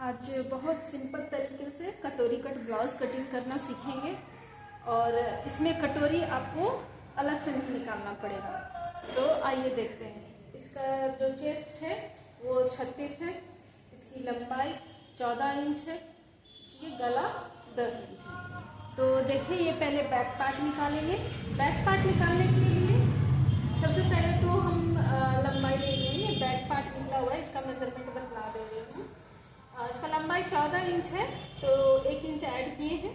आज बहुत सिंपल तरीके से कटोरी कट ब्लाउज कटिंग करना सीखेंगे और इसमें कटोरी आपको अलग से नहीं निकालना पड़ेगा। तो आइए देखते हैं। इसका जो चेस्ट है वो 36 है, इसकी लंबाई 14 इंच है, ये गला 10 इंच है। तो देखिए ये पहले बैक पार्ट निकालेंगे। बैक पार्ट निकालने के लिए सबसे पहले तो हम लंबाई ले लेंगे। बैक पार्ट निकला हुआ है, इसका मेजरमेंट बतला दे रही हूँ। इसका लंबाई 14 इंच है तो 1 इंच ऐड किए हैं,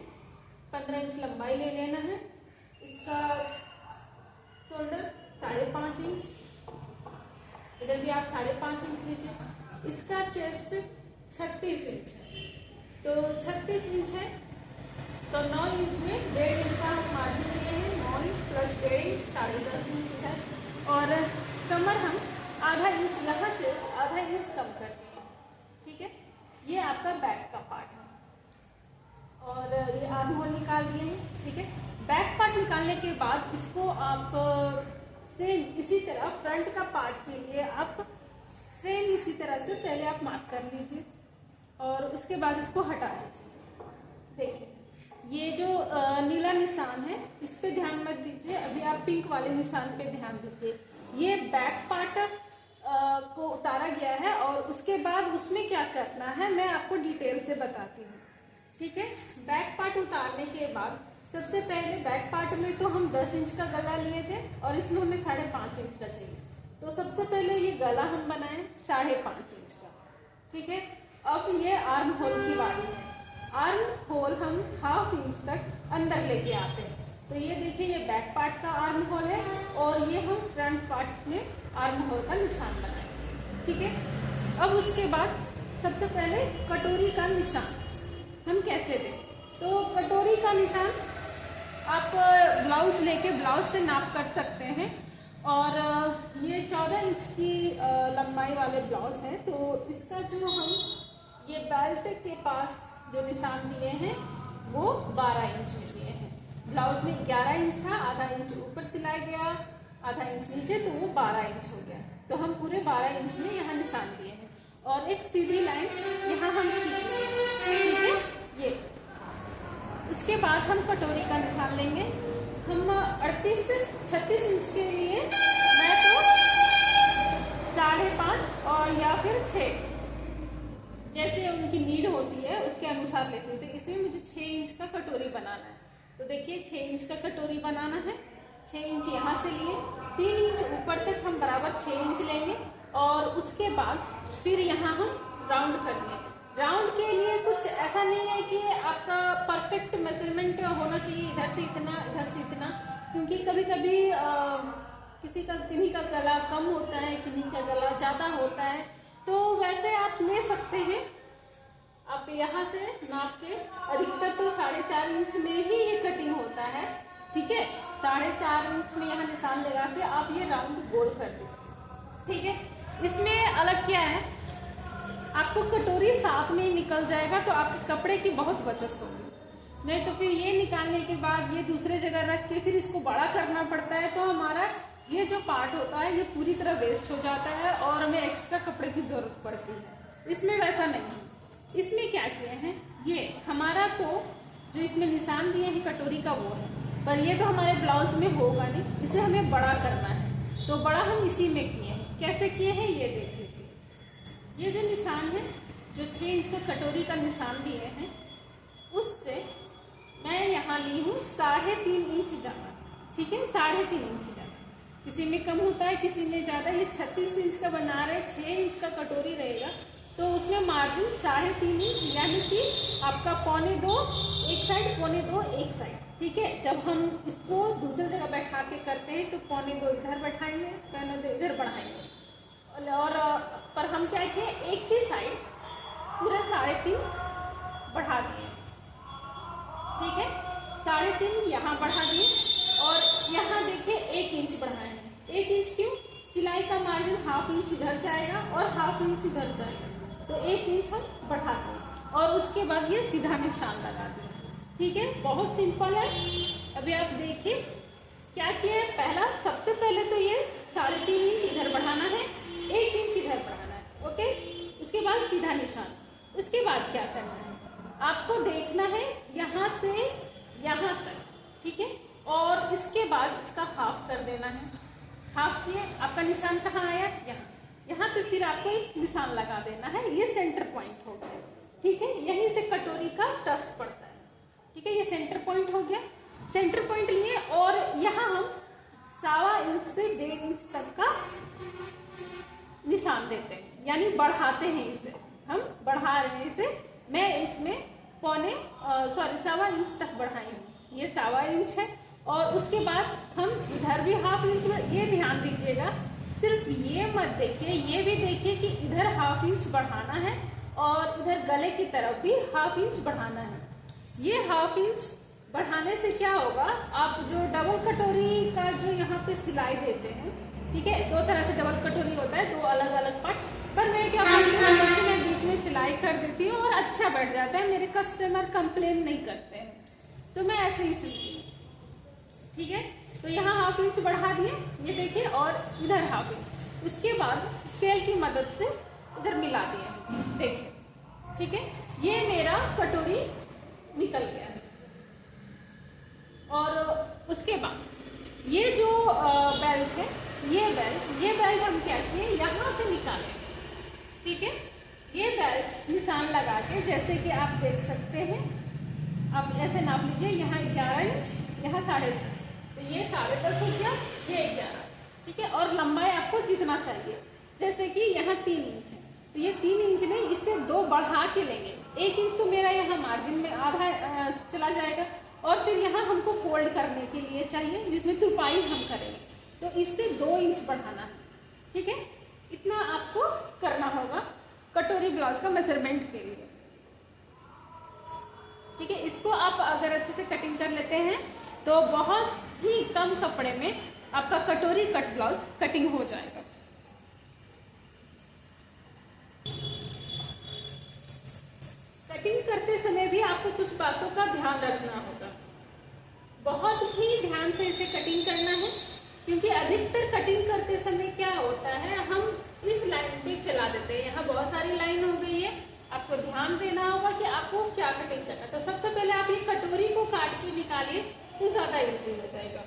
15 इंच लंबाई ले लेना है। इसका शोल्डर 5.5 इंच, इधर भी आप 5.5 इंच लीजिए। इसका चेस्ट 36 इंच है, तो 36 इंच है तो 9 इंच में 1.5 इंच का हम मार्जिन लिए हैं। 9 इंच प्लस 1.5 इंच 10.5 इंच है। और कमर हम आधा इंच यहाँ से आधा इंच कम करते हैं। ठीक है, ये आपका बैक का पार्ट है और ये आर्म होल निकाल दिए हैं। ठीक है, बैक पार्ट निकालने के बाद इसको आप सेम इसी तरह फ्रंट का पार्ट के लिए आप सेम इसी तरह से पहले आप मार्क कर लीजिए और उसके बाद इसको हटा लीजिए। देखिए ये जो नीला निशान है इस पे ध्यान मत दीजिए, अभी आप पिंक वाले निशान पे ध्यान दीजिए। ये बैक पार्ट को उतारा गया है और उसके बाद उसमें क्या करना है मैं आपको डिटेल से बताती हूँ। ठीक है, बैक पार्ट उतारने के बाद सबसे पहले बैक पार्ट में तो हम 10 इंच का गला लिए थे और इसमें हमें 5.5 इंच का चाहिए। तो सबसे पहले ये गला हम बनाए 5.5 इंच का। ठीक है, अब ये आर्म होल की बारी है। आर्म होल हम 1/2 इंच तक अंदर लेके आते हैं। तो ये देखिए ये बैक पार्ट का आर्म होल है और ये हम फ्रंट पार्ट में आर्म होल का निशान बनाएंगे। ठीक है, अब उसके बाद सबसे पहले कटोरी का निशान हम कैसे दें। तो कटोरी का निशान आप ब्लाउज लेके ब्लाउज से नाप कर सकते हैं और ये 14 इंच की लंबाई वाले ब्लाउज है तो इसका जो हम ये बेल्ट के पास जो निशान दिए हैं वो 12 इंच में दिए हैं। ब्लाउज में 11 इंच था, आधा इंच ऊपर सिलाया गया, आधा इंच नीचे, तो वो 12 इंच हो गया। तो हम पूरे 12 इंच में यहाँ निशान दिए हैं और एक सीधी लाइन यहाँ हम खींचेंगे। ठीक है, ये उसके बाद हम कटोरी का निशान लेंगे। हम 38 से 36 इंच के लिए मैं तो 5.5 और या फिर 6 जैसे उनकी नीड होती है उसके अनुसार लेती हूँ। तो इसमें मुझे 6 इंच का कटोरी बनाना है। तो देखिए 6 इंच का कटोरी बनाना है। 6 इंच यहाँ से लिए, 3 इंच ऊपर तक हम बराबर 6 इंच लेंगे और उसके बाद फिर यहाँ हम राउंड करेंगे। राउंड के लिए कुछ ऐसा नहीं है कि आपका परफेक्ट मेजरमेंट होना चाहिए इधर से इतना इधर से इतना, क्योंकि कभी कभी किन्हीं का गला कम होता है, किन्हीं का गला ज़्यादा होता है। तो वैसे आप ले सकते हैं, आप यहाँ से नाप के, अधिकतर तो 4.5 इंच में ही ये कटिंग होता है। ठीक है, 4.5 इंच में यहाँ निशान लगा के आप ये राउंड गोल कर दीजिए। ठीक है, इसमें अलग क्या है, आपको कटोरी साथ में निकल जाएगा तो आपके कपड़े की बहुत बचत होगी। नहीं तो फिर ये निकालने के बाद ये दूसरे जगह रख के फिर इसको बड़ा करना पड़ता है तो हमारा ये जो पार्ट होता है ये पूरी तरह वेस्ट हो जाता है और हमें एक्स्ट्रा कपड़े की जरूरत पड़ती है। इसमें वैसा नहीं। इसमें क्या किए हैं, ये हमारा तो जो इसमें निशान दिए हैं कटोरी का वो है, पर ये तो हमारे ब्लाउज में होगा नहीं, इसे हमें बड़ा करना है। तो बड़ा हम इसी में किए हैं। कैसे किए हैं ये देख लीजिए। ये जो निशान है, जो 6 इंच का कटोरी का निशान दिए हैं, उससे मैं यहाँ ली हूँ 3.5 इंच ज़्यादा। ठीक है, 3.5 इंच ज़्यादा, किसी में कम होता है किसी में ज़्यादा। ये 36 इंच का बना रहे, 6 इंच का कटोरी रहेगा तो उसमें मार्जिन 3.5 इंच, यानी कि आपका 1.25 एक साइड, 1.25 एक साइड। ठीक है, जब हम इसको दूसरी जगह बैठा के करते हैं तो 1.25 इधर बैठाएंगे, 1.25 इधर बढ़ाएंगे और पर हम क्या किए, एक ही साइड पूरा 3.5 बढ़ा दिए। ठीक है, 3.5 यहाँ बढ़ा दिए और यहाँ देखिए 1 इंच बढ़ाए हैं। 1 इंच क्यों, सिलाई का मार्जिन 1/2 इंच इधर जाएगा और 1/2 इंच इधर जाएगा, तो 1 इंच हम बढ़ा दें और उसके बाद ये सीधा निशान लगा दें। ठीक है, बहुत सिंपल है। अभी आप देखिए क्या किया है। पहला सबसे पहले तो ये 3.5 इंच इधर बढ़ाना है, 1 इंच इधर बढ़ाना है। ओके, उसके बाद सीधा निशान, उसके बाद क्या करना है, आपको देखना है यहाँ से यहाँ तक, ठीक है। और इसके बाद इसका हाफ कर देना है। हाफ किए, आपका निशान कहाँ आया, यहाँ। यहाँ पे फिर आपको एक निशान लगा देना है, ये सेंटर पॉइंट हो गया, ठीक है। यहीं से कटोरी का टस्ट पड़ता है, ठीक है। ये सेंटर पॉइंट हो गया। सेंटर पॉइंट लिए और यहाँ हम 1.25 इंच से 1.5 इंच तक का निशान देते हैं, यानी बढ़ाते हैं इसे, हम बढ़ा रहे हैं इसे। मैं इसमें 1.25 इंच तक बढ़ाएंगे, ये 1.25 इंच है। और उसके बाद हम इधर भी 1/2 इंच में, ये ध्यान दीजिएगा, सिर्फ ये मत देखिए, ये भी देखिए कि इधर 1/2 इंच बढ़ाना है और इधर गले की तरफ भी 1/2 इंच बढ़ाना है। ये 1/2 इंच बढ़ाने से क्या होगा, आप जो डबल कटोरी का जो यहाँ पे सिलाई देते हैं, ठीक है, 2 तरह से डबल कटोरी होता है, 2 अलग अलग पार्ट, पर मैं क्या करती हूँ, मैं बीच में सिलाई कर देती हूँ और अच्छा बैठ जाता है, मेरे कस्टमर कंप्लेन नहीं करते हैं, तो मैं ऐसे ही सिलती हूँ, ठीक है। तो यहाँ 1/2 इंच बढ़ा दिए, ये देखिए, और इधर 1/2 इंच। उसके बाद स्केल की मदद से इधर मिला दिए, देखिए, ठीक है। ये मेरा कटोरी निकल गया है। और उसके बाद ये जो बेल्ट है, ये बेल्ट हम क्या किए, यहाँ से निकालें, ठीक है। ये बेल्ट निशान लगा के, जैसे कि आप देख सकते हैं, आप ऐसे नाप लीजिए, यहाँ 11 इंच, यहाँ 10.5, तो ये 10.5 हो गया, ये 11, ठीक है। और लंबाई आपको जितना चाहिए, जैसे कि यहाँ 3 इंच है, तो ये 3 इंच नहीं, इससे 2 बढ़ा के लेंगे। 1 इंच तो मेरा यहाँ मार्जिन में आधा चला जाएगा, और फिर यहाँ हमको फोल्ड करने के लिए चाहिए, जिसमें तुरपाई हम करेंगे, तो इससे 2 इंच बढ़ाना है, ठीक है। इतना आपको करना होगा कटोरी ब्लाउज का मेजरमेंट के लिए, ठीक है। इसको आप अगर अच्छे से कटिंग कर लेते हैं तो बहुत ही कम कपड़े में आपका कटोरी कट ब्लाउज कटिंग हो जाएगा। कटिंग करते समय भी आपको कुछ बातों का ध्यान रखना होगा, बहुत ही ध्यान से इसे कटिंग करना है, क्योंकि अधिकतर कटिंग करते समय क्या होता है, हम इस लाइन पे चला देते हैं, यहाँ बहुत सारी लाइन हो गई है, आपको ध्यान देना होगा कि आपको क्या कटिंग करना है। तो सबसे पहले आप ये कटोरी को काट के निकालिए, तो ज्यादा इजी हो जाएगा।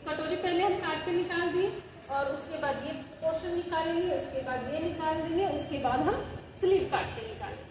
कटोरी पहले हम काट के निकाल दिए, और उसके बाद ये पोर्शन निकालेंगे, उसके बाद ये निकाल देंगे, उसके बाद हम स्लीव काट के निकालेंगे।